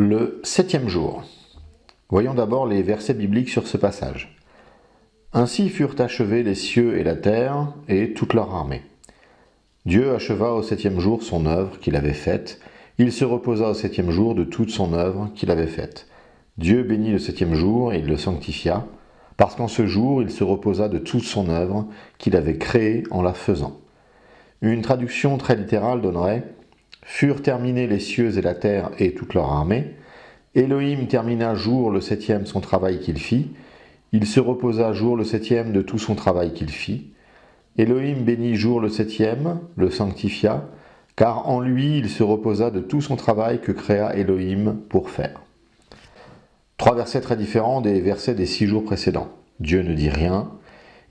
Le 7e jour. Voyons d'abord les versets bibliques sur ce passage. Ainsi furent achevés les cieux et la terre et toute leur armée. Dieu acheva au 7e jour son œuvre qu'il avait faite. Il se reposa au 7e jour de toute son œuvre qu'il avait faite. Dieu bénit le 7e jour et il le sanctifia, parce qu'en ce jour il se reposa de toute son œuvre qu'il avait créée en la faisant. Une traduction très littérale donnerait « Furent terminés les cieux et la terre et toute leur armée. Elohim termina jour le 7e son travail qu'il fit. Il se reposa jour le 7e de tout son travail qu'il fit. Elohim bénit jour le 7e, le sanctifia, car en lui il se reposa de tout son travail que créa Elohim pour faire. » Trois versets très différents des versets des 6 jours précédents. Dieu ne dit rien.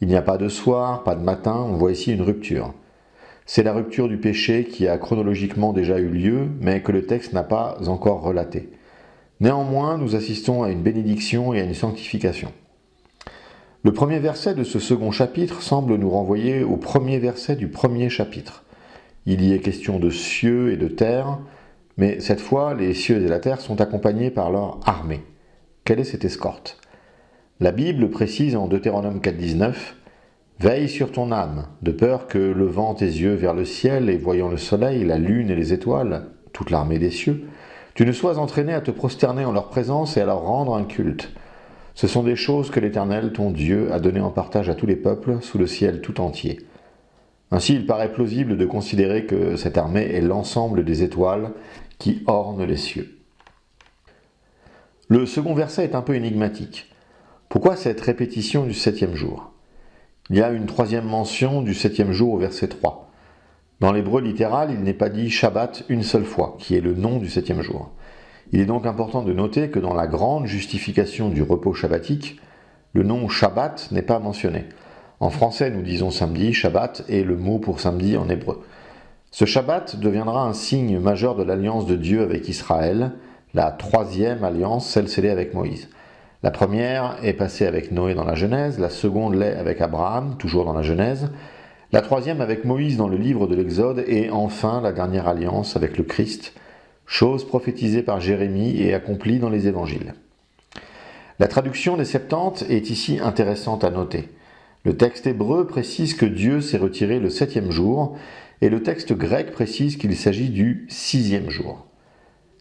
Il n'y a pas de soir, pas de matin. On voit ici une rupture. C'est la rupture du péché qui a chronologiquement déjà eu lieu, mais que le texte n'a pas encore relatée. Néanmoins, nous assistons à une bénédiction et à une sanctification. Le premier verset de ce second chapitre semble nous renvoyer au premier verset du premier chapitre. Il y est question de cieux et de terre, mais cette fois, les cieux et la terre sont accompagnés par leur armée. Quelle est cette escorte ? La Bible précise en Deutéronome 4,19 « Veille sur ton âme, de peur que, levant tes yeux vers le ciel et voyant le soleil, la lune et les étoiles, toute l'armée des cieux, tu ne sois entraîné à te prosterner en leur présence et à leur rendre un culte. Ce sont des choses que l'Éternel, ton Dieu, a données en partage à tous les peuples sous le ciel tout entier. » Ainsi, il paraît plausible de considérer que cette armée est l'ensemble des étoiles qui ornent les cieux. Le second verset est un peu énigmatique. Pourquoi cette répétition du 7e jour ? Il y a une troisième mention du 7e jour au verset 3. Dans l'hébreu littéral, il n'est pas dit Shabbat une seule fois, qui est le nom du 7e jour. Il est donc important de noter que dans la grande justification du repos shabbatique, le nom Shabbat n'est pas mentionné. En français, nous disons samedi, Shabbat est le mot pour samedi en hébreu. Ce Shabbat deviendra un signe majeur de l'alliance de Dieu avec Israël, la troisième alliance, celle scellée avec Moïse. La première est passée avec Noé dans la Genèse, la seconde l'est avec Abraham, toujours dans la Genèse, la troisième avec Moïse dans le livre de l'Exode, et enfin la dernière alliance avec le Christ, chose prophétisée par Jérémie et accomplie dans les évangiles. La traduction des Septante est ici intéressante à noter. Le texte hébreu précise que Dieu s'est retiré le 7e jour, et le texte grec précise qu'il s'agit du 6e jour.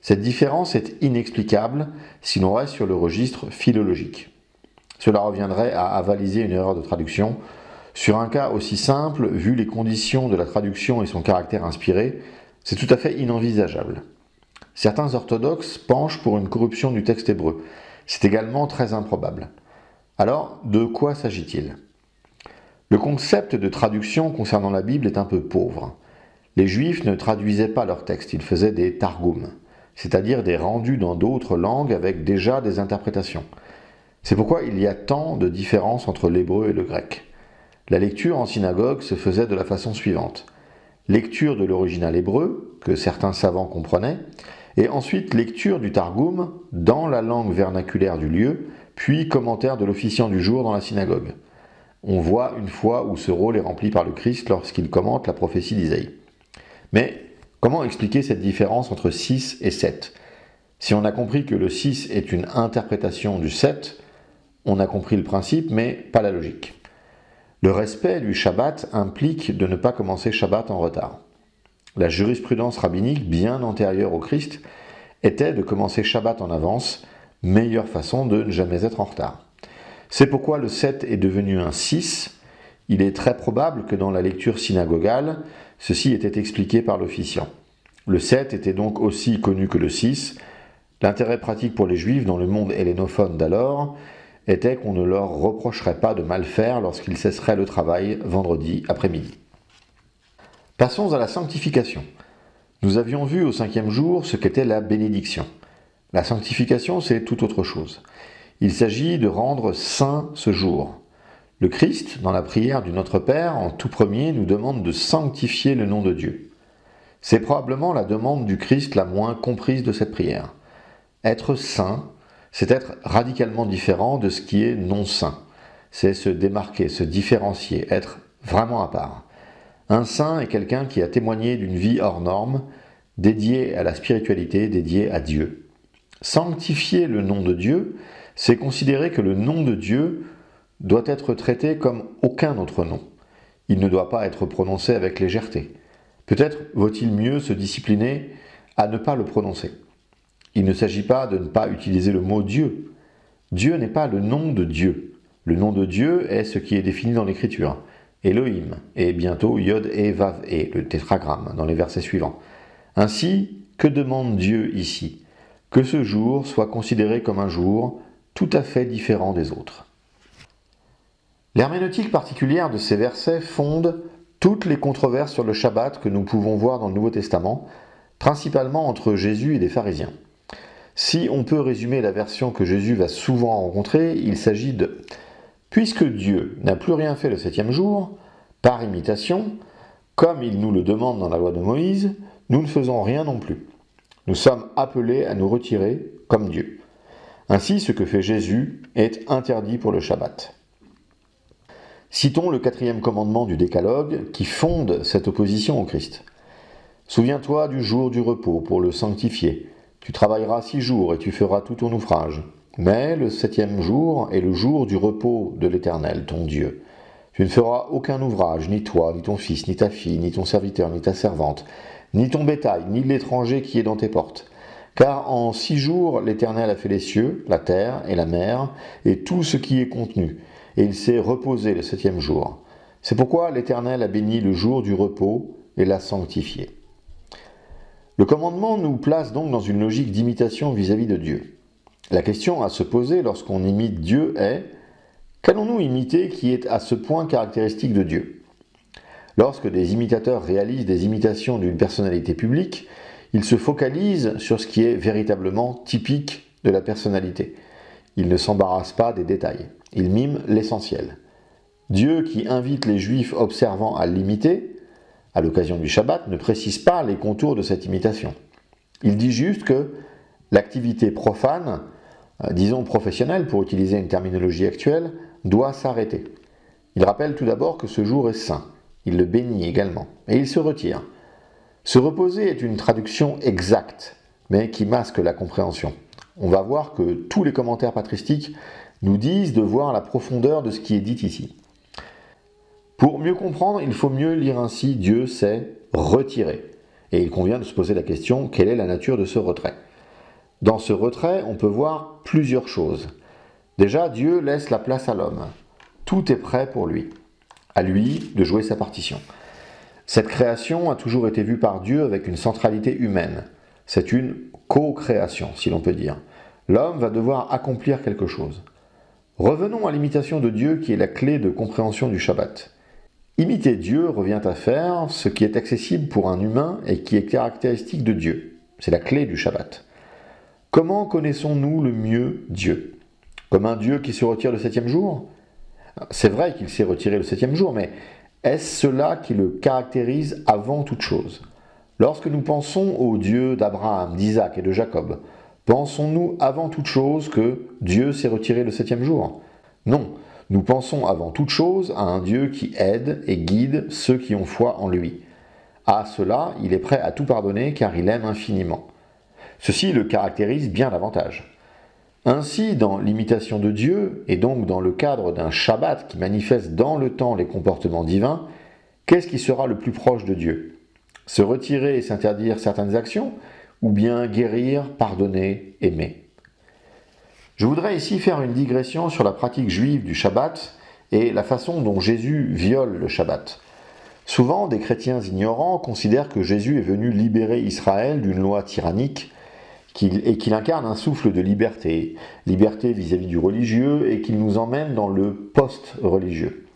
Cette différence est inexplicable si l'on reste sur le registre philologique. Cela reviendrait à avaliser une erreur de traduction. Sur un cas aussi simple, vu les conditions de la traduction et son caractère inspiré, c'est tout à fait inenvisageable. Certains orthodoxes penchent pour une corruption du texte hébreu. C'est également très improbable. Alors, de quoi s'agit-il ? Le concept de traduction concernant la Bible est un peu pauvre. Les Juifs ne traduisaient pas leur texte, ils faisaient des targums, c'est-à-dire des rendus dans d'autres langues avec déjà des interprétations. C'est pourquoi il y a tant de différences entre l'hébreu et le grec. La lecture en synagogue se faisait de la façon suivante. Lecture de l'original hébreu, que certains savants comprenaient, et ensuite lecture du Targum dans la langue vernaculaire du lieu, puis commentaire de l'officiant du jour dans la synagogue. On voit une fois où ce rôle est rempli par le Christ lorsqu'il commente la prophétie d'Isaïe. Mais comment expliquer cette différence entre 6 et 7 ? Si on a compris que le 6 est une interprétation du 7, on a compris le principe, mais pas la logique. Le respect du Shabbat implique de ne pas commencer Shabbat en retard. La jurisprudence rabbinique, bien antérieure au Christ, était de commencer Shabbat en avance, meilleure façon de ne jamais être en retard. C'est pourquoi le 7 est devenu un 6. Il est très probable que dans la lecture synagogale, ceci était expliqué par l'officiant. Le 7 était donc aussi connu que le 6. L'intérêt pratique pour les Juifs dans le monde hellénophone d'alors était qu'on ne leur reprocherait pas de mal faire lorsqu'ils cesseraient le travail vendredi après-midi. Passons à la sanctification. Nous avions vu au 5e jour ce qu'était la bénédiction. La sanctification, c'est tout autre chose. Il s'agit de rendre saint ce jour. Le Christ, dans la prière du Notre Père, en tout premier, nous demande de sanctifier le nom de Dieu. C'est probablement la demande du Christ la moins comprise de cette prière. Être saint, c'est être radicalement différent de ce qui est non saint. C'est se démarquer, se différencier, être vraiment à part. Un saint est quelqu'un qui a témoigné d'une vie hors norme, dédiée à la spiritualité, dédiée à Dieu. Sanctifier le nom de Dieu, c'est considérer que le nom de Dieu doit être traité comme aucun autre nom. Il ne doit pas être prononcé avec légèreté. Peut-être vaut-il mieux se discipliner à ne pas le prononcer. Il ne s'agit pas de ne pas utiliser le mot Dieu. Dieu n'est pas le nom de Dieu. Le nom de Dieu est ce qui est défini dans l'Écriture. Elohim, et bientôt Yod et Vav et, le tétragramme, dans les versets suivants. Ainsi, que demande Dieu ici? Que ce jour soit considéré comme un jour tout à fait différent des autres. L'herméneutique particulière de ces versets fonde toutes les controverses sur le Shabbat que nous pouvons voir dans le Nouveau Testament, principalement entre Jésus et les pharisiens. Si on peut résumer la version que Jésus va souvent rencontrer, il s'agit de « Puisque Dieu n'a plus rien fait le 7e jour, par imitation, comme il nous le demande dans la loi de Moïse, nous ne faisons rien non plus. Nous sommes appelés à nous retirer comme Dieu. Ainsi, ce que fait Jésus est interdit pour le Shabbat. » Citons le 4e commandement du Décalogue qui fonde cette opposition au Christ. « Souviens-toi du jour du repos pour le sanctifier. Tu travailleras 6 jours et tu feras tout ton ouvrage. Mais le 7e jour est le jour du repos de l'Éternel, ton Dieu. Tu ne feras aucun ouvrage, ni toi, ni ton fils, ni ta fille, ni ton serviteur, ni ta servante, ni ton bétail, ni l'étranger qui est dans tes portes. Car en 6 jours l'Éternel a fait les cieux, la terre et la mer, et tout ce qui est contenu, et il s'est reposé le 7e jour. C'est pourquoi l'Éternel a béni le jour du repos et l'a sanctifié. » Le commandement nous place donc dans une logique d'imitation vis-à-vis de Dieu. La question à se poser lorsqu'on imite Dieu est « Qu'allons-nous imiter qui est à ce point caractéristique de Dieu ?» Lorsque des imitateurs réalisent des imitations d'une personnalité publique, ils se focalisent sur ce qui est véritablement typique de la personnalité. Ils ne s'embarrassent pas des détails. Ils miment l'essentiel. Dieu, qui invite les Juifs observants à l'imiter, à l'occasion du Shabbat, ne précise pas les contours de cette imitation. Il dit juste que l'activité profane, disons professionnelle pour utiliser une terminologie actuelle, doit s'arrêter. Il rappelle tout d'abord que ce jour est saint. Il le bénit également. Et il se retire. Se reposer est une traduction exacte, mais qui masque la compréhension. On va voir que tous les commentaires patristiques nous disent de voir la profondeur de ce qui est dit ici. Pour mieux comprendre, il faut mieux lire ainsi « Dieu s'est retiré ». Et il convient de se poser la question « Quelle est la nature de ce retrait ?» Dans ce retrait, on peut voir plusieurs choses. Déjà, Dieu laisse la place à l'homme. Tout est prêt pour lui. À lui de jouer sa partition. Cette création a toujours été vue par Dieu avec une centralité humaine. C'est une co-création, si l'on peut dire. L'homme va devoir accomplir quelque chose. Revenons à l'imitation de Dieu qui est la clé de compréhension du Shabbat. Imiter Dieu revient à faire ce qui est accessible pour un humain et qui est caractéristique de Dieu. C'est la clé du Shabbat. Comment connaissons-nous le mieux Dieu? Comme un Dieu qui se retire le 7e jour? C'est vrai qu'il s'est retiré le 7e jour, mais est-ce cela qui le caractérise avant toute chose? Lorsque nous pensons au Dieu d'Abraham, d'Isaac et de Jacob, pensons-nous avant toute chose que Dieu s'est retiré le 7e jour? Non, nous pensons avant toute chose à un Dieu qui aide et guide ceux qui ont foi en lui. À cela, il est prêt à tout pardonner car il aime infiniment. Ceci le caractérise bien davantage. Ainsi, dans l'imitation de Dieu, et donc dans le cadre d'un Shabbat qui manifeste dans le temps les comportements divins, qu'est-ce qui sera le plus proche de Dieu? Se retirer et s'interdire certaines actions, ou bien guérir, pardonner, aimer? Je voudrais ici faire une digression sur la pratique juive du Shabbat et la façon dont Jésus viole le Shabbat. Souvent, des chrétiens ignorants considèrent que Jésus est venu libérer Israël d'une loi tyrannique et qu'il incarne un souffle de liberté, liberté vis-à-vis du religieux et qu'il nous emmène dans le post-religieux.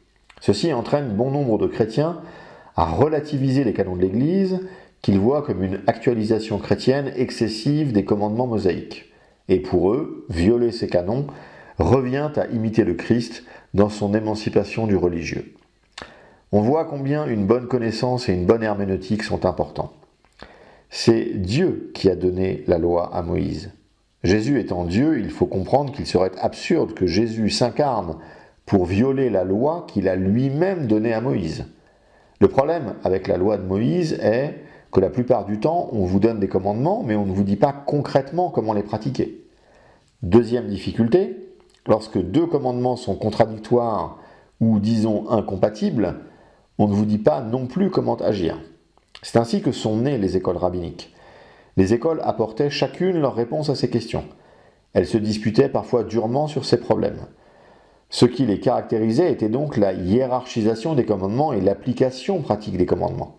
Ceci entraîne bon nombre de chrétiens à relativiser les canons de l'Église qu'ils voient comme une actualisation chrétienne excessive des commandements mosaïques. Et pour eux, violer ces canons revient à imiter le Christ dans son émancipation du religieux. On voit combien une bonne connaissance et une bonne herméneutique sont importants. C'est Dieu qui a donné la loi à Moïse. Jésus étant Dieu, il faut comprendre qu'il serait absurde que Jésus s'incarne pour violer la loi qu'il a lui-même donnée à Moïse. Le problème avec la loi de Moïse est que la plupart du temps, on vous donne des commandements, mais on ne vous dit pas concrètement comment les pratiquer. Deuxième difficulté, lorsque deux commandements sont contradictoires ou disons incompatibles, on ne vous dit pas non plus comment agir. C'est ainsi que sont nées les écoles rabbiniques. Les écoles apportaient chacune leur réponse à ces questions. Elles se disputaient parfois durement sur ces problèmes. Ce qui les caractérisait était donc la hiérarchisation des commandements et l'application pratique des commandements.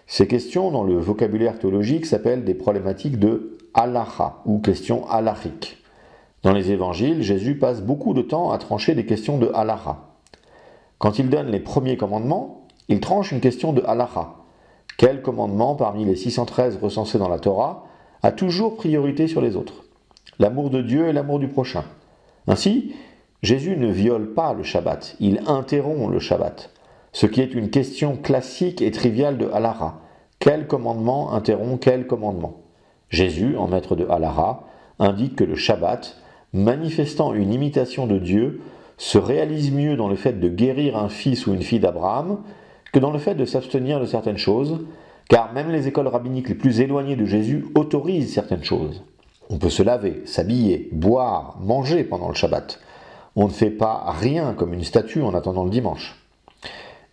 Ces questions, dans le vocabulaire théologique, s'appellent des problématiques de halacha ou questions halachiques. Dans les évangiles, Jésus passe beaucoup de temps à trancher des questions de halacha. Quand il donne les premiers commandements, il tranche une question de halacha. Quel commandement parmi les 613 recensés dans la Torah a toujours priorité sur les autres? L'amour de Dieu et l'amour du prochain. Ainsi, Jésus ne viole pas le Shabbat, il interrompt le Shabbat, ce qui est une question classique et triviale de halacha. Quel commandement interrompt quel commandement? Jésus, en maître de halacha, indique que le Shabbat, manifestant une imitation de Dieu, se réalise mieux dans le fait de guérir un fils ou une fille d'Abraham que dans le fait de s'abstenir de certaines choses, car même les écoles rabbiniques les plus éloignées de Jésus autorisent certaines choses. On peut se laver, s'habiller, boire, manger pendant le Shabbat. On ne fait pas rien comme une statue en attendant le dimanche.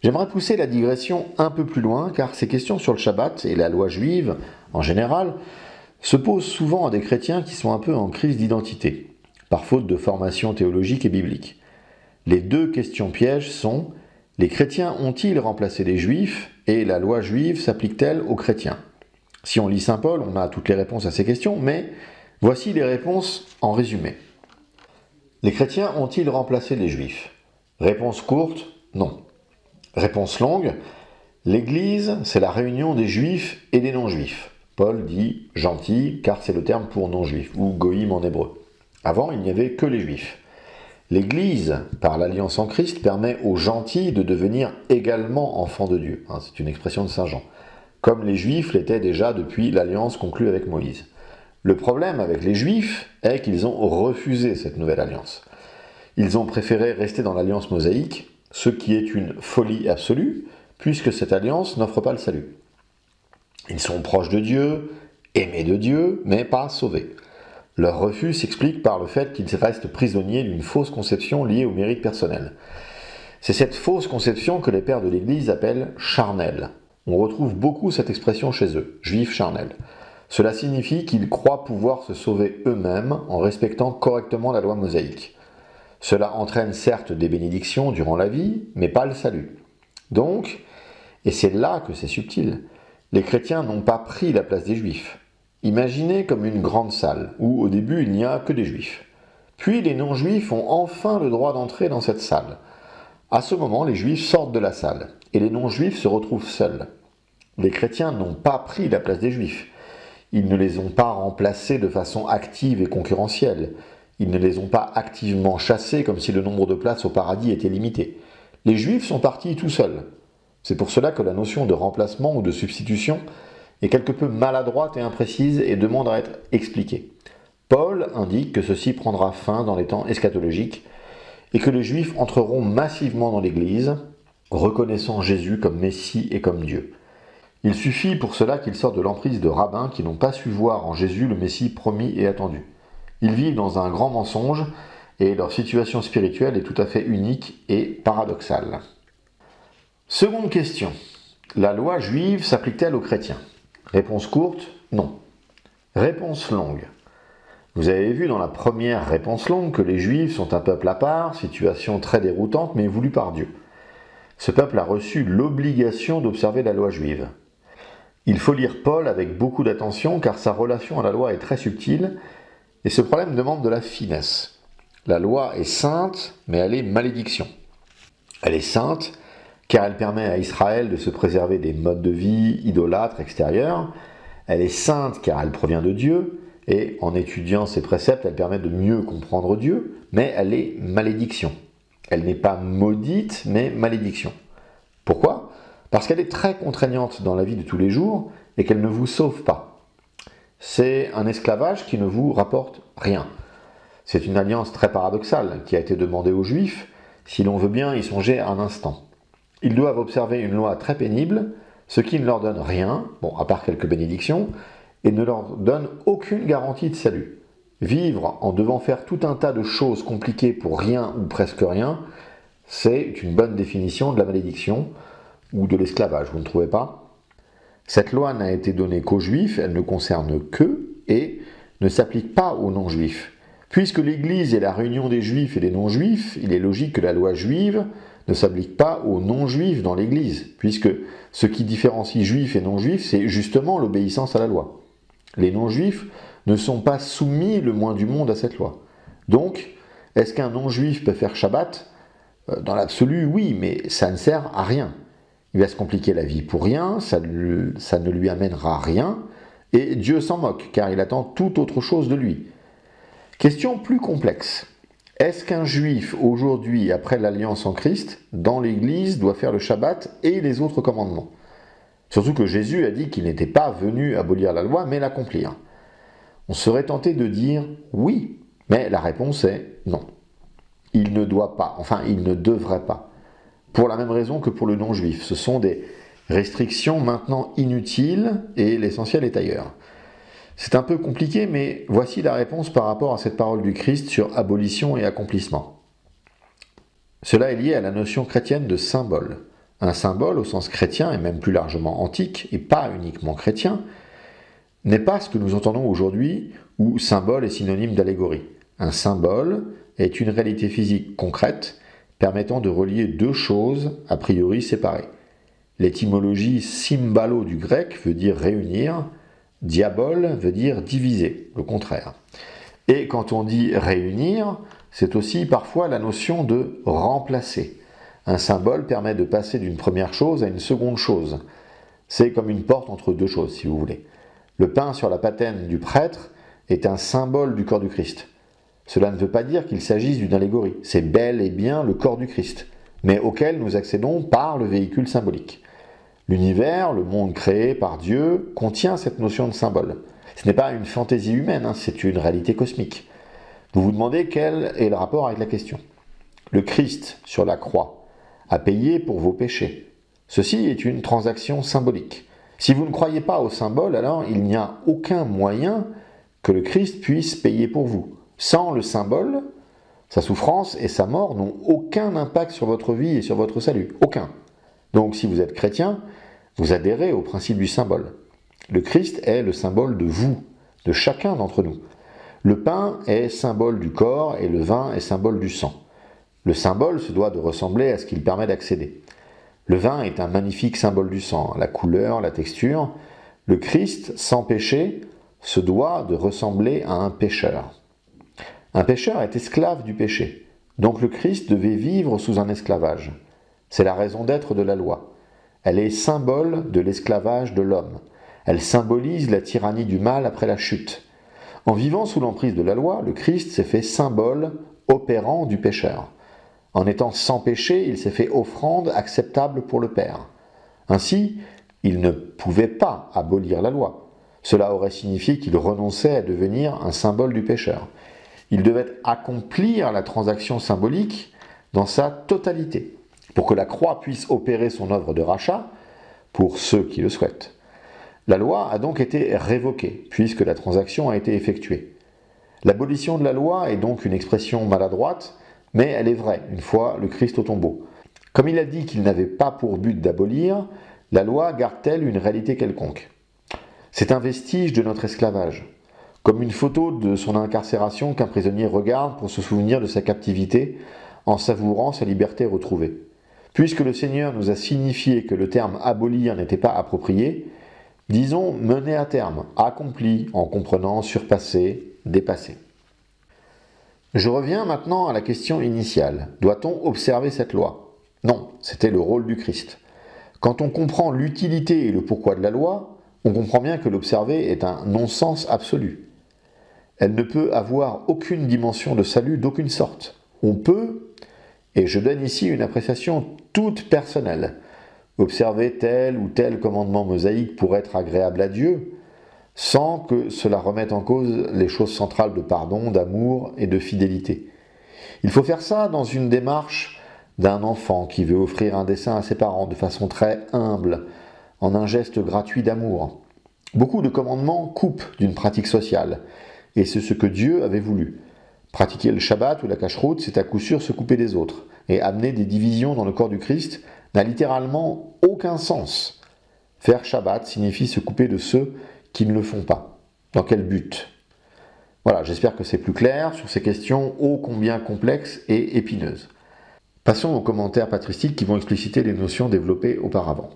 J'aimerais pousser la digression un peu plus loin, car ces questions sur le Shabbat et la loi juive, en général, se posent souvent à des chrétiens qui sont un peu en crise d'identité, par faute de formation théologique et biblique. Les deux questions pièges sont: les chrétiens ont-ils remplacé les juifs et la loi juive s'applique-t-elle aux chrétiens? Si on lit Saint Paul, on a toutes les réponses à ces questions, mais voici les réponses en résumé. Les chrétiens ont-ils remplacé les juifs? Réponse courte, non. Réponse longue, l'Église, c'est la réunion des juifs et des non-juifs. Paul dit « gentil » car c'est le terme pour non-juif, ou goïm en hébreu. Avant, il n'y avait que les juifs. L'Église, par l'alliance en Christ, permet aux gentils de devenir également enfants de Dieu. C'est une expression de Saint Jean. Comme les Juifs l'étaient déjà depuis l'alliance conclue avec Moïse. Le problème avec les Juifs est qu'ils ont refusé cette nouvelle alliance. Ils ont préféré rester dans l'alliance mosaïque, ce qui est une folie absolue, puisque cette alliance n'offre pas le salut. Ils sont proches de Dieu, aimés de Dieu, mais pas sauvés. Leur refus s'explique par le fait qu'ils restent prisonniers d'une fausse conception liée au mérite personnel. C'est cette fausse conception que les pères de l'Église appellent charnelle. On retrouve beaucoup cette expression chez eux, juifs charnels. Cela signifie qu'ils croient pouvoir se sauver eux-mêmes en respectant correctement la loi mosaïque. Cela entraîne certes des bénédictions durant la vie, mais pas le salut. Donc, et c'est là que c'est subtil, les chrétiens n'ont pas pris la place des juifs. Imaginez comme une grande salle, où au début il n'y a que des juifs. Puis les non-juifs ont enfin le droit d'entrer dans cette salle. À ce moment, les juifs sortent de la salle, et les non-juifs se retrouvent seuls. Les chrétiens n'ont pas pris la place des juifs. Ils ne les ont pas remplacés de façon active et concurrentielle. Ils ne les ont pas activement chassés comme si le nombre de places au paradis était limité. Les juifs sont partis tout seuls. C'est pour cela que la notion de remplacement ou de substitution est quelque peu maladroite et imprécise et demande à être expliquée. Paul indique que ceci prendra fin dans les temps eschatologiques et que les Juifs entreront massivement dans l'Église, reconnaissant Jésus comme Messie et comme Dieu. Il suffit pour cela qu'ils sortent de l'emprise de rabbins qui n'ont pas su voir en Jésus le Messie promis et attendu. Ils vivent dans un grand mensonge et leur situation spirituelle est tout à fait unique et paradoxale. Seconde question. La loi juive s'applique-t-elle aux chrétiens? Réponse courte, non. Réponse longue. Vous avez vu dans la première réponse longue que les Juifs sont un peuple à part, situation très déroutante mais voulue par Dieu. Ce peuple a reçu l'obligation d'observer la loi juive. Il faut lire Paul avec beaucoup d'attention car sa relation à la loi est très subtile et ce problème demande de la finesse. La loi est sainte mais elle est malédiction. Elle est sainte car elle permet à Israël de se préserver des modes de vie idolâtres extérieurs. Elle est sainte car elle provient de Dieu, et en étudiant ses préceptes, elle permet de mieux comprendre Dieu, mais elle est malédiction. Elle n'est pas maudite, mais malédiction. Pourquoi? Parce qu'elle est très contraignante dans la vie de tous les jours, et qu'elle ne vous sauve pas. C'est un esclavage qui ne vous rapporte rien. C'est une alliance très paradoxale qui a été demandée aux Juifs, si l'on veut bien y songer un instant. Ils doivent observer une loi très pénible, ce qui ne leur donne rien, bon, à part quelques bénédictions, et ne leur donne aucune garantie de salut. Vivre en devant faire tout un tas de choses compliquées pour rien ou presque rien, c'est une bonne définition de la malédiction ou de l'esclavage, vous ne trouvez pas? Cette loi n'a été donnée qu'aux juifs, elle ne concerne qu'eux et ne s'applique pas aux non-juifs. Puisque l'Église est la réunion des juifs et des non-juifs, il est logique que la loi juive ne s'applique pas aux non-juifs dans l'Église, puisque ce qui différencie juifs et non-juifs, c'est justement l'obéissance à la loi. Les non-juifs ne sont pas soumis le moins du monde à cette loi. Donc, est-ce qu'un non-juif peut faire Shabbat? Dans l'absolu, oui, mais ça ne sert à rien. Il va se compliquer la vie pour rien, ça ne lui amènera rien, et Dieu s'en moque, car il attend tout autre chose de lui. Question plus complexe. Est-ce qu'un juif, aujourd'hui, après l'alliance en Christ, dans l'Église, doit faire le Shabbat et les autres commandements? Surtout que Jésus a dit qu'il n'était pas venu abolir la loi, mais l'accomplir. On serait tenté de dire oui, mais la réponse est non. Il ne doit pas, enfin il ne devrait pas. Pour la même raison que pour le non-juif. Ce sont des restrictions maintenant inutiles et l'essentiel est ailleurs. C'est un peu compliqué, mais voici la réponse par rapport à cette parole du Christ sur abolition et accomplissement. Cela est lié à la notion chrétienne de symbole. Un symbole, au sens chrétien et même plus largement antique, et pas uniquement chrétien, n'est pas ce que nous entendons aujourd'hui où symbole est synonyme d'allégorie. Un symbole est une réalité physique concrète permettant de relier deux choses a priori séparées. L'étymologie symbalo du grec veut dire réunir, diabole veut dire diviser, le contraire. Et quand on dit réunir, c'est aussi parfois la notion de remplacer. Un symbole permet de passer d'une première chose à une seconde chose. C'est comme une porte entre deux choses, si vous voulez. Le pain sur la patène du prêtre est un symbole du corps du Christ. Cela ne veut pas dire qu'il s'agisse d'une allégorie. C'est bel et bien le corps du Christ, mais auquel nous accédons par le véhicule symbolique. L'univers, le monde créé par Dieu, contient cette notion de symbole. Ce n'est pas une fantaisie humaine, c'est une réalité cosmique. Vous vous demandez quel est le rapport avec la question. Le Christ, sur la croix, a payé pour vos péchés. Ceci est une transaction symbolique. Si vous ne croyez pas au symbole, alors il n'y a aucun moyen que le Christ puisse payer pour vous. Sans le symbole, sa souffrance et sa mort n'ont aucun impact sur votre vie et sur votre salut. Aucun. Donc si vous êtes chrétien, vous adhérez au principe du symbole. Le Christ est le symbole de vous, de chacun d'entre nous. Le pain est symbole du corps et le vin est symbole du sang. Le symbole se doit de ressembler à ce qu'il permet d'accéder. Le vin est un magnifique symbole du sang, la couleur, la texture. Le Christ, sans péché, se doit de ressembler à un pécheur. Un pécheur est esclave du péché, donc le Christ devait vivre sous un esclavage. C'est la raison d'être de la loi. Elle est symbole de l'esclavage de l'homme. Elle symbolise la tyrannie du mal après la chute. En vivant sous l'emprise de la loi, le Christ s'est fait symbole opérant du pécheur. En étant sans péché, il s'est fait offrande acceptable pour le Père. Ainsi, il ne pouvait pas abolir la loi. Cela aurait signifié qu'il renonçait à devenir un symbole du pécheur. Il devait accomplir la transaction symbolique dans sa totalité, pour que la croix puisse opérer son œuvre de rachat pour ceux qui le souhaitent. La loi a donc été révoquée, puisque la transaction a été effectuée. L'abolition de la loi est donc une expression maladroite, mais elle est vraie, une fois le Christ au tombeau. Comme il a dit qu'il n'avait pas pour but d'abolir, la loi garde-t-elle une réalité quelconque? C'est un vestige de notre esclavage, comme une photo de son incarcération qu'un prisonnier regarde pour se souvenir de sa captivité en savourant sa liberté retrouvée. Puisque le Seigneur nous a signifié que le terme abolir n'était pas approprié, disons mener à terme, accompli, en comprenant surpasser, dépasser. Je reviens maintenant à la question initiale. Doit-on observer cette loi? Non, c'était le rôle du Christ. Quand on comprend l'utilité et le pourquoi de la loi, on comprend bien que l'observer est un non-sens absolu. Elle ne peut avoir aucune dimension de salut d'aucune sorte. On peut, et je donne ici une appréciation toute personnelle, observer tel ou tel commandement mosaïque pour être agréable à Dieu, sans que cela remette en cause les choses centrales de pardon, d'amour et de fidélité. Il faut faire ça dans une démarche d'un enfant qui veut offrir un dessin à ses parents de façon très humble, en un geste gratuit d'amour. Beaucoup de commandements coupent d'une pratique sociale, et c'est ce que Dieu avait voulu. Pratiquer le Shabbat ou la cacheroute, c'est à coup sûr se couper des autres, et amener des divisions dans le corps du Christ n'a littéralement aucun sens. Faire Shabbat signifie se couper de ceux qui ne le font pas. Dans quel but? Voilà, j'espère que c'est plus clair sur ces questions ô combien complexes et épineuses. Passons aux commentaires patristiques qui vont expliciter les notions développées auparavant.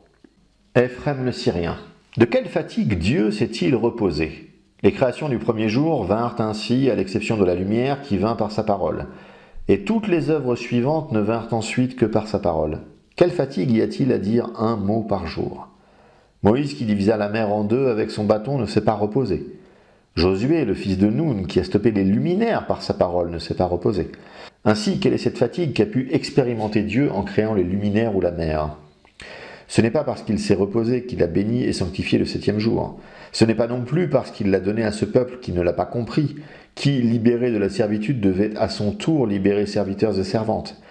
Ephrem le Syrien. De quelle fatigue Dieu s'est-il reposé? Les créations du premier jour vinrent ainsi, à l'exception de la lumière qui vint par sa parole. Et toutes les œuvres suivantes ne vinrent ensuite que par sa parole. Quelle fatigue y a-t-il à dire un mot par jour? Moïse, qui divisa la mer en deux avec son bâton, ne s'est pas reposé. Josué, le fils de Nun, qui a stoppé les luminaires par sa parole, ne s'est pas reposé. Ainsi, quelle est cette fatigue qu'a pu expérimenter Dieu en créant les luminaires ou la mer? Ce n'est pas parce qu'il s'est reposé qu'il a béni et sanctifié le septième jour. Ce n'est pas non plus parce qu'il l'a donné à ce peuple qui ne l'a pas compris, qui, libéré de la servitude, devait à son tour libérer serviteurs et servantes.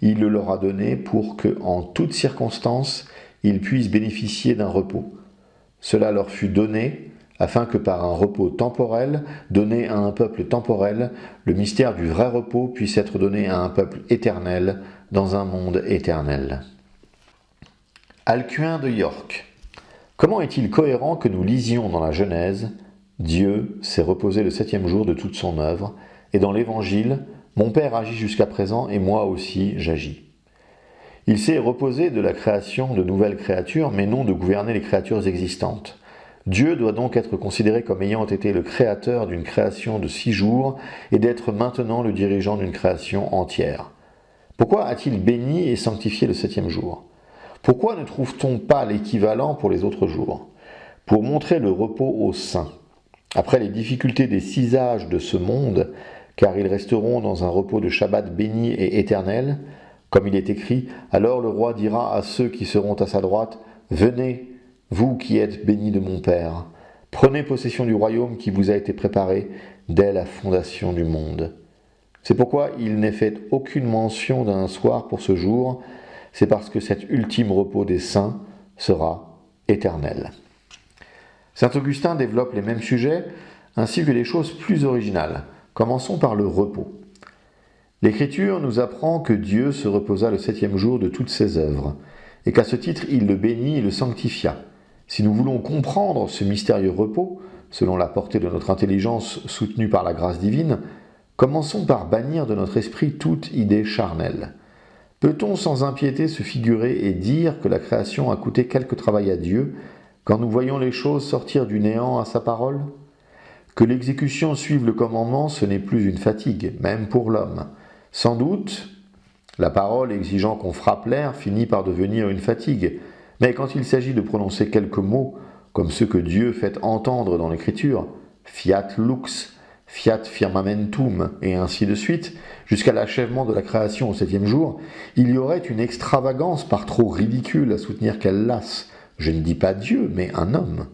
Il le leur a donné pour que, en toutes circonstances, ils puissent bénéficier d'un repos. Cela leur fut donné, afin que par un repos temporel, donné à un peuple temporel, le mystère du vrai repos puisse être donné à un peuple éternel, dans un monde éternel. Alcuin de York. Comment est-il cohérent que nous lisions dans la Genèse « Dieu s'est reposé le septième jour de toute son œuvre » et dans l'Évangile « Mon Père agit jusqu'à présent et moi aussi j'agis ». Il s'est reposé de la création de nouvelles créatures, mais non de gouverner les créatures existantes. Dieu doit donc être considéré comme ayant été le créateur d'une création de 6 jours et d'être maintenant le dirigeant d'une création entière. Pourquoi a-t-il béni et sanctifié le septième jour ? Pourquoi ne trouve-t-on pas l'équivalent pour les autres jours? Pour montrer le repos aux saints. Après les difficultés des 6 âges de ce monde, car ils resteront dans un repos de Shabbat béni et éternel, comme il est écrit, alors le roi dira à ceux qui seront à sa droite, « Venez, vous qui êtes bénis de mon Père, prenez possession du royaume qui vous a été préparé dès la fondation du monde. » C'est pourquoi il n'est fait aucune mention d'un soir pour ce jour, c'est parce que cet ultime repos des saints sera éternel. Saint Augustin développe les mêmes sujets, ainsi que des choses plus originales. Commençons par le repos. L'Écriture nous apprend que Dieu se reposa le septième jour de toutes ses œuvres, et qu'à ce titre il le bénit et le sanctifia. Si nous voulons comprendre ce mystérieux repos, selon la portée de notre intelligence soutenue par la grâce divine, commençons par bannir de notre esprit toute idée charnelle. Peut-on sans impiété se figurer et dire que la création a coûté quelque travail à Dieu quand nous voyons les choses sortir du néant à sa parole? Que l'exécution suive le commandement, ce n'est plus une fatigue, même pour l'homme. Sans doute, la parole exigeant qu'on frappe l'air finit par devenir une fatigue, mais quand il s'agit de prononcer quelques mots, comme ceux que Dieu fait entendre dans l'Écriture, fiat lux, fiat firmamentum, et ainsi de suite, jusqu'à l'achèvement de la création au septième jour, il y aurait une extravagance par trop ridicule à soutenir qu'elle lasse, je ne dis pas Dieu, mais un homme.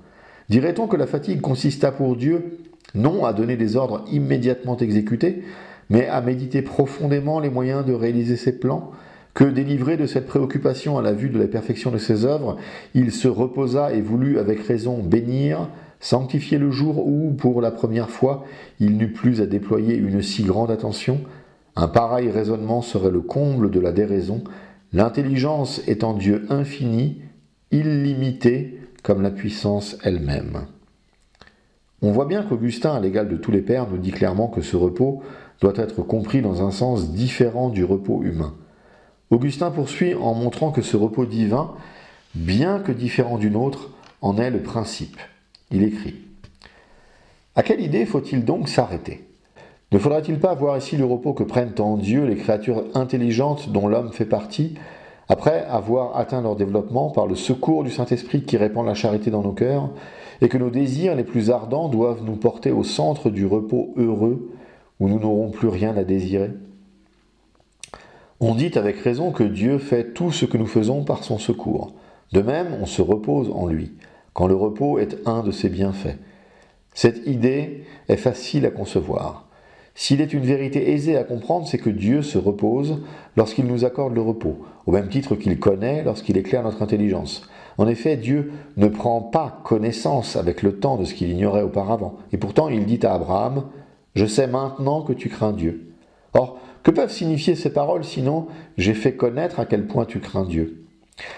Dirait-on que la fatigue consista pour Dieu, non à donner des ordres immédiatement exécutés, mais à méditer profondément les moyens de réaliser ses plans, que délivré de cette préoccupation à la vue de la perfection de ses œuvres, il se reposa et voulut avec raison bénir, sanctifier le jour où, pour la première fois, il n'eut plus à déployer une si grande attention? Un pareil raisonnement serait le comble de la déraison, l'intelligence étant Dieu infini, illimité comme la puissance elle-même. On voit bien qu'Augustin, à l'égal de tous les pères, nous dit clairement que ce repos doit être compris dans un sens différent du repos humain. Augustin poursuit en montrant que ce repos divin, bien que différent du nôtre, en est le principe. Il écrit « À quelle idée faut-il donc s'arrêter ? Ne faudrait-il pas voir ici le repos que prennent en Dieu les créatures intelligentes dont l'homme fait partie, après avoir atteint leur développement par le secours du Saint-Esprit qui répand la charité dans nos cœurs, et que nos désirs les plus ardents doivent nous porter au centre du repos heureux où nous n'aurons plus rien à désirer ? On dit avec raison que Dieu fait tout ce que nous faisons par son secours. De même, on se repose en lui, quand le repos est un de ses bienfaits. Cette idée est facile à concevoir. S'il est une vérité aisée à comprendre, c'est que Dieu se repose lorsqu'il nous accorde le repos, au même titre qu'il connaît lorsqu'il éclaire notre intelligence. En effet, Dieu ne prend pas connaissance avec le temps de ce qu'il ignorait auparavant. Et pourtant, il dit à Abraham, « Je sais maintenant que tu crains Dieu. » Or, que peuvent signifier ces paroles sinon « J'ai fait connaître à quel point tu crains Dieu » ?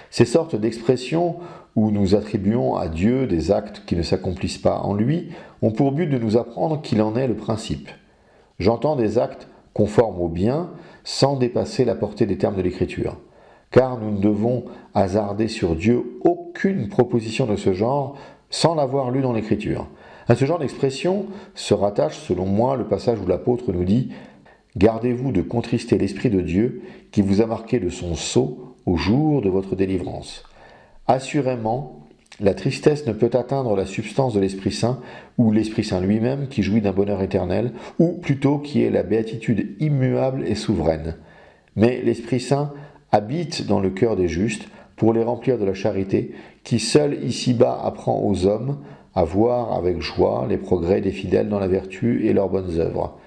Ces sortes d'expressions où nous attribuons à Dieu des actes qui ne s'accomplissent pas en lui ont pour but de nous apprendre qu'il en est le principe. J'entends des actes conformes au bien sans dépasser la portée des termes de l'Écriture. Car nous ne devons hasarder sur Dieu aucune proposition de ce genre sans l'avoir lu dans l'Écriture. À ce genre d'expression se rattache, selon moi, le passage où l'apôtre nous dit « Gardez-vous de contrister l'Esprit de Dieu qui vous a marqué de son sceau au jour de votre délivrance. » Assurément, la tristesse ne peut atteindre la substance de l'Esprit Saint ou l'Esprit Saint lui-même qui jouit d'un bonheur éternel, ou plutôt qui est la béatitude immuable et souveraine. Mais l'Esprit Saint habite dans le cœur des justes pour les remplir de la charité, qui seul ici-bas apprend aux hommes à voir avec joie les progrès des fidèles dans la vertu et leurs bonnes œuvres.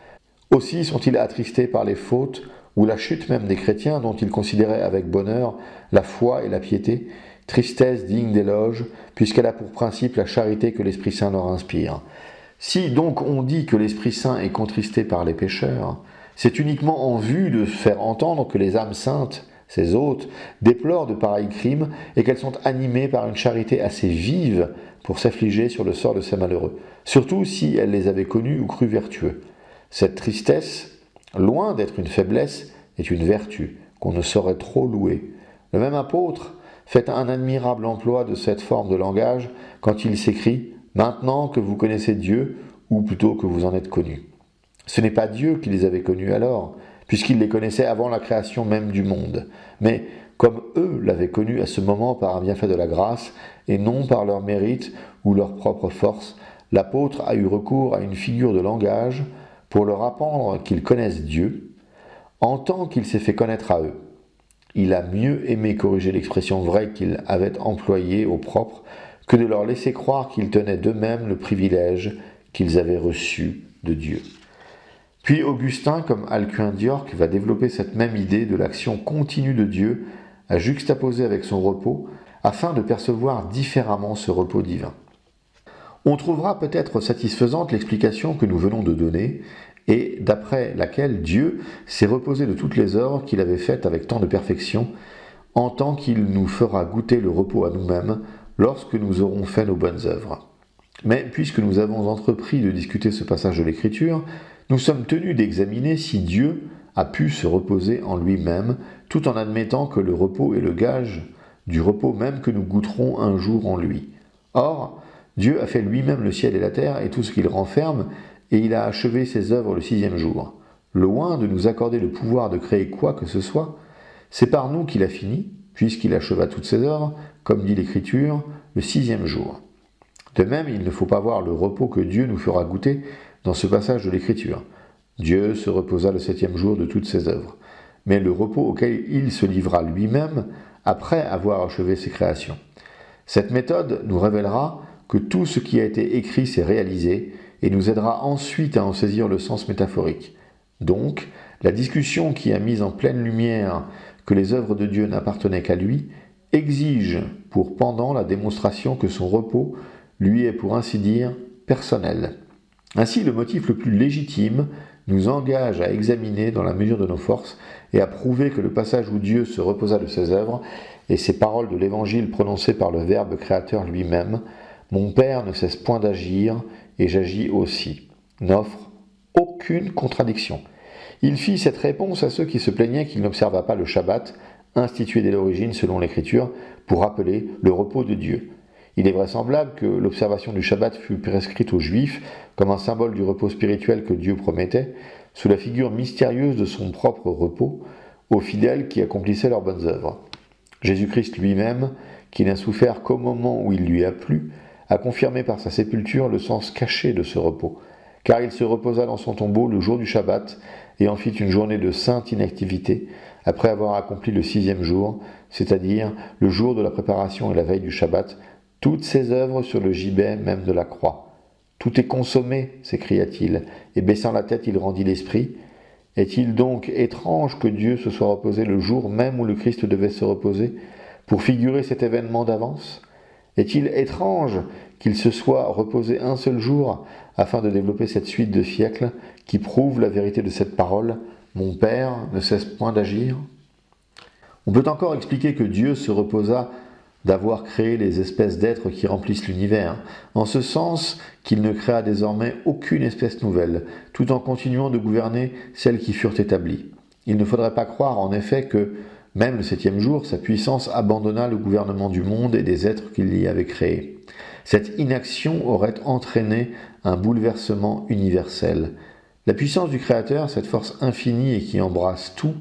Aussi sont-ils attristés par les fautes ou la chute même des chrétiens dont ils considéraient avec bonheur la foi et la piété, tristesse digne d'éloge, puisqu'elle a pour principe la charité que l'Esprit Saint leur inspire. Si donc on dit que l'Esprit Saint est contristé par les pécheurs, c'est uniquement en vue de faire entendre que les âmes saintes, ces hôtes, déplorent de pareils crimes et qu'elles sont animées par une charité assez vive pour s'affliger sur le sort de ces malheureux, surtout si elles les avaient connus ou crus vertueux. Cette tristesse, loin d'être une faiblesse, est une vertu qu'on ne saurait trop louer. Le même apôtre fait un admirable emploi de cette forme de langage quand il s'écrit « Maintenant que vous connaissez Dieu, ou plutôt que vous en êtes connus ». Ce n'est pas Dieu qui les avait connus alors, puisqu'il les connaissait avant la création même du monde. Mais comme eux l'avaient connu à ce moment par un bienfait de la grâce, et non par leur mérite ou leur propre force, l'apôtre a eu recours à une figure de langage pour leur apprendre qu'ils connaissent Dieu, en tant qu'il s'est fait connaître à eux. Il a mieux aimé corriger l'expression vraie qu'il avait employée au propre que de leur laisser croire qu'ils tenaient d'eux-mêmes le privilège qu'ils avaient reçu de Dieu. Puis Augustin, comme Alcuin d'York, va développer cette même idée de l'action continue de Dieu à juxtaposer avec son repos, afin de percevoir différemment ce repos divin. On trouvera peut-être satisfaisante l'explication que nous venons de donner, et d'après laquelle Dieu s'est reposé de toutes les œuvres qu'il avait faites avec tant de perfection, en tant qu'il nous fera goûter le repos à nous-mêmes lorsque nous aurons fait nos bonnes œuvres. Mais puisque nous avons entrepris de discuter ce passage de l'Écriture, nous sommes tenus d'examiner si Dieu a pu se reposer en lui-même, tout en admettant que le repos est le gage du repos même que nous goûterons un jour en lui. Or, Dieu a fait lui-même le ciel et la terre et tout ce qu'il renferme, et il a achevé ses œuvres le 6e jour. Loin de nous accorder le pouvoir de créer quoi que ce soit, c'est par nous qu'il a fini, puisqu'il acheva toutes ses œuvres, comme dit l'Écriture, le 6e jour. De même, il ne faut pas voir le repos que Dieu nous fera goûter dans ce passage de l'Écriture. Dieu se reposa le 7e jour de toutes ses œuvres, mais le repos auquel il se livra lui-même après avoir achevé ses créations. Cette méthode nous révélera que tout ce qui a été écrit s'est réalisé et nous aidera ensuite à en saisir le sens métaphorique. Donc, la discussion qui a mis en pleine lumière que les œuvres de Dieu n'appartenaient qu'à lui exige pour pendant la démonstration que son repos lui est pour ainsi dire personnel. Ainsi, le motif le plus légitime nous engage à examiner dans la mesure de nos forces et à prouver que le passage où Dieu se reposa de ses œuvres et ces paroles de l'Évangile prononcées par le Verbe créateur lui-même, « Mon Père ne cesse point d'agir, et j'agis aussi », n'offre aucune contradiction. Il fit cette réponse à ceux qui se plaignaient qu'il n'observa pas le Shabbat, institué dès l'origine selon l'Écriture, pour rappeler le repos de Dieu. Il est vraisemblable que l'observation du Shabbat fut prescrite aux Juifs comme un symbole du repos spirituel que Dieu promettait, sous la figure mystérieuse de son propre repos, aux fidèles qui accomplissaient leurs bonnes œuvres. Jésus-Christ lui-même, qui n'a souffert qu'au moment où il lui a plu, a confirmé par sa sépulture le sens caché de ce repos, car il se reposa dans son tombeau le jour du Shabbat et en fit une journée de sainte inactivité, après avoir accompli le 6e jour, c'est-à-dire le jour de la préparation et la veille du Shabbat, toutes ses œuvres sur le gibet même de la croix. « Tout est consommé » s'écria-t-il, et baissant la tête il rendit l'esprit. Est-il donc étrange que Dieu se soit reposé le jour même où le Christ devait se reposer, pour figurer cet événement d'avance? Est-il étrange qu'il se soit reposé un seul jour afin de développer cette suite de siècles qui prouve la vérité de cette parole « Mon Père ne cesse point d'agir » ? On peut encore expliquer que Dieu se reposa d'avoir créé les espèces d'êtres qui remplissent l'univers, en ce sens qu'il ne créa désormais aucune espèce nouvelle, tout en continuant de gouverner celles qui furent établies. Il ne faudrait pas croire en effet que, même le septième jour, sa puissance abandonna le gouvernement du monde et des êtres qu'il y avait créés. Cette inaction aurait entraîné un bouleversement universel. La puissance du Créateur, cette force infinie et qui embrasse tout,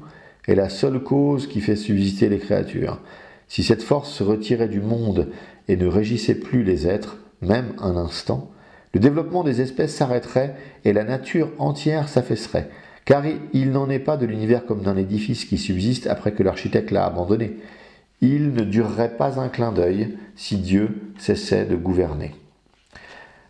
est la seule cause qui fait subsister les créatures. Si cette force se retirait du monde et ne régissait plus les êtres, même un instant, le développement des espèces s'arrêterait et la nature entière s'affaisserait. Car il n'en est pas de l'univers comme d'un édifice qui subsiste après que l'architecte l'a abandonné. Il ne durerait pas un clin d'œil si Dieu cessait de gouverner.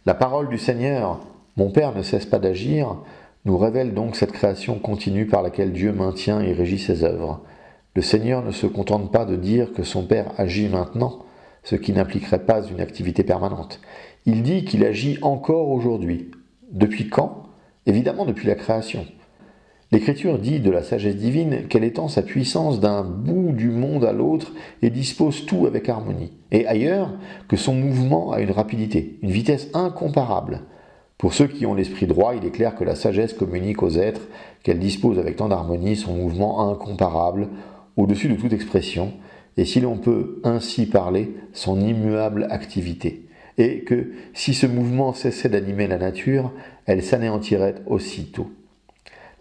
La parole du Seigneur, « Mon Père ne cesse pas d'agir », nous révèle donc cette création continue par laquelle Dieu maintient et régit ses œuvres. Le Seigneur ne se contente pas de dire que son Père agit maintenant, ce qui n'impliquerait pas une activité permanente. Il dit qu'il agit encore aujourd'hui. Depuis quand ? Évidemment depuis la création. L'Écriture dit de la sagesse divine qu'elle étend sa puissance d'un bout du monde à l'autre et dispose tout avec harmonie. Et ailleurs, que son mouvement a une rapidité, une vitesse incomparable. Pour ceux qui ont l'esprit droit, il est clair que la sagesse communique aux êtres qu'elle dispose avec tant d'harmonie son mouvement incomparable, au-dessus de toute expression, et si l'on peut ainsi parler, son immuable activité. Et que, si ce mouvement cessait d'animer la nature, elle s'anéantirait aussitôt.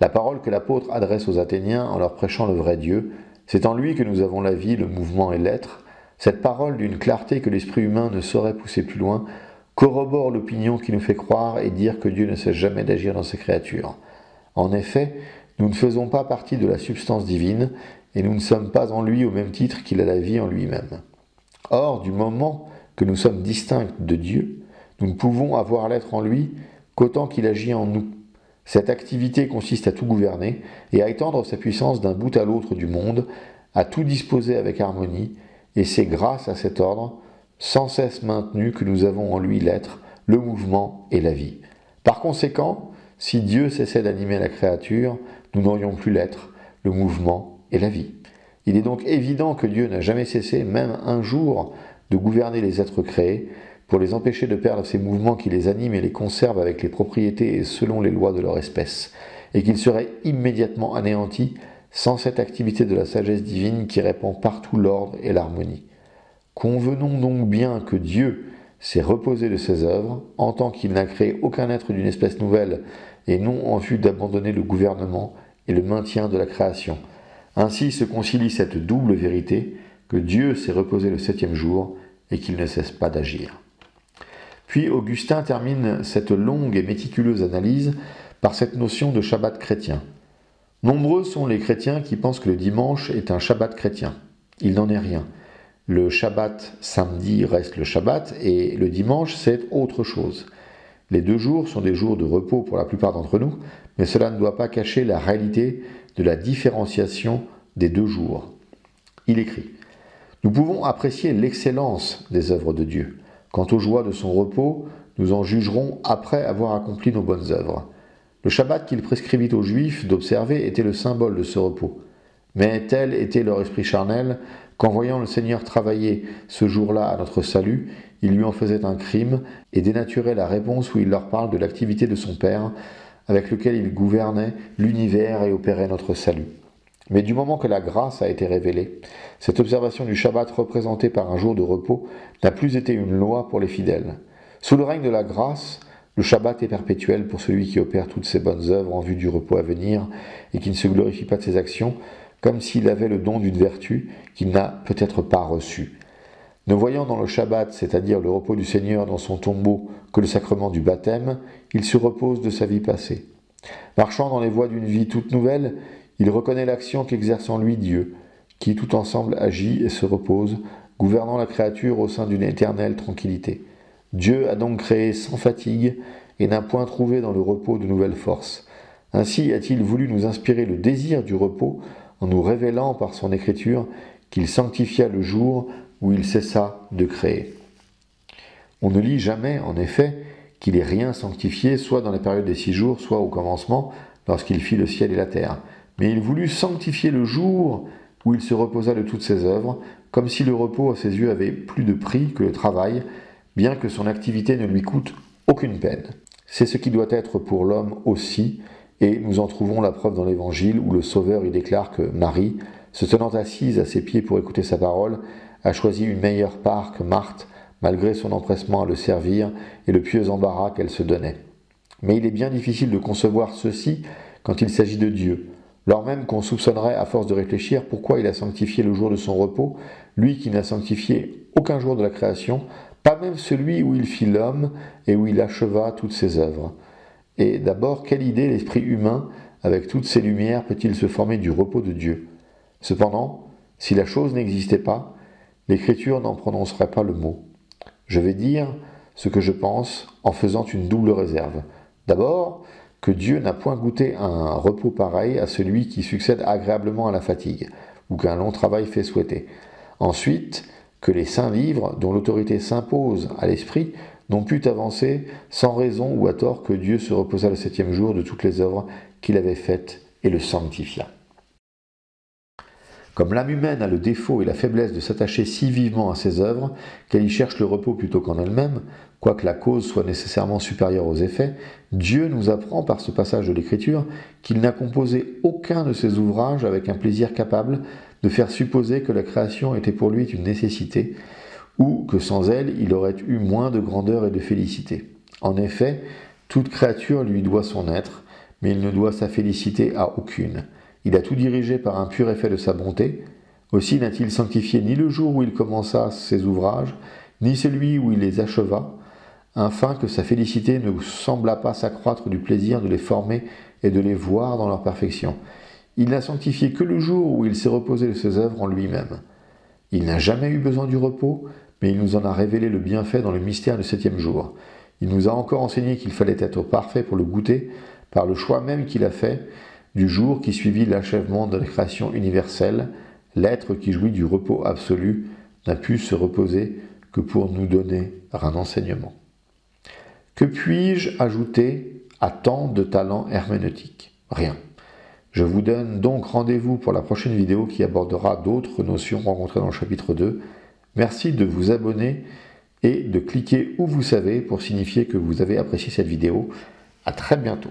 La parole que l'apôtre adresse aux Athéniens en leur prêchant le vrai Dieu, c'est en lui que nous avons la vie, le mouvement et l'être. Cette parole d'une clarté que l'esprit humain ne saurait pousser plus loin, corrobore l'opinion qui nous fait croire et dire que Dieu ne cesse jamais d'agir dans ses créatures. En effet, nous ne faisons pas partie de la substance divine, et nous ne sommes pas en lui au même titre qu'il a la vie en lui-même. Or, du moment que nous sommes distincts de Dieu, nous ne pouvons avoir l'être en lui qu'autant qu'il agit en nous. Cette activité consiste à tout gouverner et à étendre sa puissance d'un bout à l'autre du monde, à tout disposer avec harmonie, et c'est grâce à cet ordre, sans cesse maintenu, que nous avons en lui l'être, le mouvement et la vie. Par conséquent, si Dieu cessait d'animer la créature, nous n'aurions plus l'être, le mouvement et la vie. Il est donc évident que Dieu n'a jamais cessé, même un jour, de gouverner les êtres créés, pour les empêcher de perdre ces mouvements qui les animent et les conservent avec les propriétés et selon les lois de leur espèce, et qu'ils seraient immédiatement anéantis sans cette activité de la sagesse divine qui répand partout l'ordre et l'harmonie. Convenons donc bien que Dieu s'est reposé de ses œuvres, en tant qu'il n'a créé aucun être d'une espèce nouvelle, et non en vue d'abandonner le gouvernement et le maintien de la création. Ainsi se concilie cette double vérité, que Dieu s'est reposé le septième jour et qu'il ne cesse pas d'agir. Puis Augustin termine cette longue et méticuleuse analyse par cette notion de Shabbat chrétien. Nombreux sont les chrétiens qui pensent que le dimanche est un Shabbat chrétien. Il n'en est rien. Le Shabbat samedi reste le Shabbat et le dimanche c'est autre chose. Les 2 jours sont des jours de repos pour la plupart d'entre nous, mais cela ne doit pas cacher la réalité de la différenciation des 2 jours. Il écrit « Nous pouvons apprécier l'excellence des œuvres de Dieu. Quant aux joies de son repos, nous en jugerons après avoir accompli nos bonnes œuvres. Le Shabbat qu'il prescrivit aux Juifs d'observer était le symbole de ce repos. Mais tel était leur esprit charnel qu'en voyant le Seigneur travailler ce jour-là à notre salut, il lui en faisait un crime et dénaturait la réponse où il leur parle de l'activité de son Père, avec lequel il gouvernait l'univers et opérait notre salut. Mais du moment que la grâce a été révélée, cette observation du Shabbat représentée par un jour de repos n'a plus été une loi pour les fidèles. Sous le règne de la grâce, le Shabbat est perpétuel pour celui qui opère toutes ses bonnes œuvres en vue du repos à venir et qui ne se glorifie pas de ses actions, comme s'il avait le don d'une vertu qu'il n'a peut-être pas reçue. Ne voyant dans le Shabbat, c'est-à-dire le repos du Seigneur dans son tombeau, que le sacrement du baptême, il se repose de sa vie passée. Marchant dans les voies d'une vie toute nouvelle, il reconnaît l'action qu'exerce en lui Dieu, qui tout ensemble agit et se repose, gouvernant la créature au sein d'une éternelle tranquillité. Dieu a donc créé sans fatigue et n'a point trouvé dans le repos de nouvelles forces. Ainsi a-t-il voulu nous inspirer le désir du repos en nous révélant par son écriture qu'il sanctifia le jour où il cessa de créer. On ne lit jamais, en effet, qu'il ait rien sanctifié, soit dans la période des 6 jours, soit au commencement, lorsqu'il fit le ciel et la terre. Mais il voulut sanctifier le jour où il se reposa de toutes ses œuvres, comme si le repos à ses yeux avait plus de prix que le travail, bien que son activité ne lui coûte aucune peine. C'est ce qui doit être pour l'homme aussi, et nous en trouvons la preuve dans l'Évangile où le Sauveur y déclare que Marie, se tenant assise à ses pieds pour écouter sa parole, a choisi une meilleure part que Marthe, malgré son empressement à le servir et le pieux embarras qu'elle se donnait. Mais il est bien difficile de concevoir ceci quand il s'agit de Dieu, lors même qu'on soupçonnerait, à force de réfléchir, pourquoi il a sanctifié le jour de son repos, lui qui n'a sanctifié aucun jour de la création, pas même celui où il fit l'homme et où il acheva toutes ses œuvres. Et d'abord, quelle idée l'esprit humain, avec toutes ses lumières, peut-il se former du repos de Dieu? Cependant, si la chose n'existait pas, l'Écriture n'en prononcerait pas le mot. Je vais dire ce que je pense en faisant une double réserve. D'abord, que Dieu n'a point goûté un repos pareil à celui qui succède agréablement à la fatigue, ou qu'un long travail fait souhaiter. Ensuite, que les saints livres, dont l'autorité s'impose à l'esprit, n'ont pu avancer sans raison ou à tort que Dieu se reposa le 7e jour de toutes les œuvres qu'il avait faites et le sanctifia. Comme l'âme humaine a le défaut et la faiblesse de s'attacher si vivement à ses œuvres qu'elle y cherche le repos plutôt qu'en elle-même, quoique la cause soit nécessairement supérieure aux effets, Dieu nous apprend par ce passage de l'Écriture qu'il n'a composé aucun de ses ouvrages avec un plaisir capable de faire supposer que la création était pour lui une nécessité, ou que sans elle il aurait eu moins de grandeur et de félicité. En effet, toute créature lui doit son être, mais il ne doit sa félicité à aucune. Il a tout dirigé par un pur effet de sa bonté. Aussi n'a-t-il sanctifié ni le jour où il commença ses ouvrages, ni celui où il les acheva, afin que sa félicité ne semblât pas s'accroître du plaisir de les former et de les voir dans leur perfection. Il n'a sanctifié que le jour où il s'est reposé de ses œuvres en lui-même. Il n'a jamais eu besoin du repos, mais il nous en a révélé le bienfait dans le mystère du 7e jour. Il nous a encore enseigné qu'il fallait être parfait pour le goûter, par le choix même qu'il a fait du jour qui suivit l'achèvement de la création universelle. L'être qui jouit du repos absolu n'a pu se reposer que pour nous donner un enseignement. Que puis-je ajouter à tant de talents herméneutiques? Rien. Je vous donne donc rendez-vous pour la prochaine vidéo qui abordera d'autres notions rencontrées dans le chapitre 2. Merci de vous abonner et de cliquer où vous savez pour signifier que vous avez apprécié cette vidéo. À très bientôt.